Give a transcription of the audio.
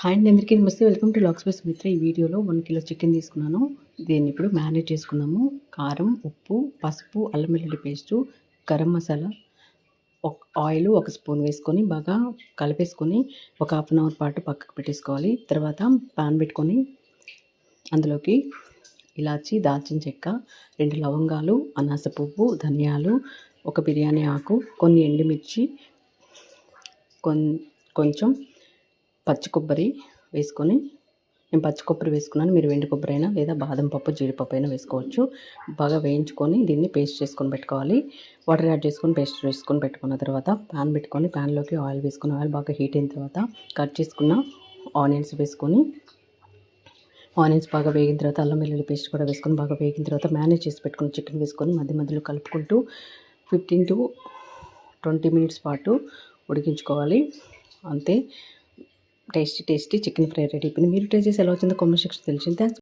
Hi అండి, అందరికీ నమస్తే. Welcome to lakhs by Sumitra. ఈ వీడియోలో 1 కిలో చికెన్ తీసుకున్నాను. దీన్ని ఇప్పుడు మ్యారినేట్ చేసుకుందాము. కారం, ఉప్పు, పసుపు, అల్లం వెల్లుల్లి paste, garam masala, oil 1 spoon వేసుకొని బాగా కలిపేసుకొని ఒక హాఫ్ అన్ అవర్ పాటు పక్కకు పెట్టేసుకోవాలి. తర్వాత పాన్ పెట్టుకొని అందులోకి ఇలాచి, దాల్చిన చెక్క, 2 లవంగాలు, అనాస పువ్వు, ధనియాలు, ఒక బిర్యానీ ఆకు, కొన్ని ఎండుమిర్చి, కొంచెం పచ్చి కొబ్బరి వేసుకొని, నేను పచ్చి కొబ్బరి వేసుకున్నాను. మీరు వెండి కొబ్బరి అయినా లేదా బాదం పప్పు, జీడిపప్పు అయినా వేసుకోవచ్చు. బాగా వేయించుకొని దీన్ని పేస్ట్ చేసుకొని పెట్టుకోవాలి. వాటర్ యాడ్ చేసుకొని పేస్ట్ చేసుకొని పెట్టుకున్న తర్వాత ప్యాన్ పెట్టుకొని ప్యాన్లోకి ఆయిల్ వేసుకొని, ఆయిల్ బాగా హీట్ అయిన తర్వాత కట్ చేసుకున్న ఆనియన్స్ వేసుకొని, ఆనియన్స్ బాగా వేగిన తర్వాత అల్లం వెల్లుల్లి పేస్ట్ కూడా వేసుకొని బాగా వేగిన తర్వాత మ్యారినేట్ చేసి పెట్టుకుని చికెన్ వేసుకొని మధ్య మధ్యలో కలుపుకుంటూ 15 to 20 minutes పాటు ఉడికించుకోవాలి. అంతే, టేస్టీ చికెన్ ఫ్రై రెడీ అయిపోయింది. మీరు ట్రై చేసి ఎలా వచ్చిందో కామెంట్ సెక్షన్ తెలిసింది. థ్యాంక్స్.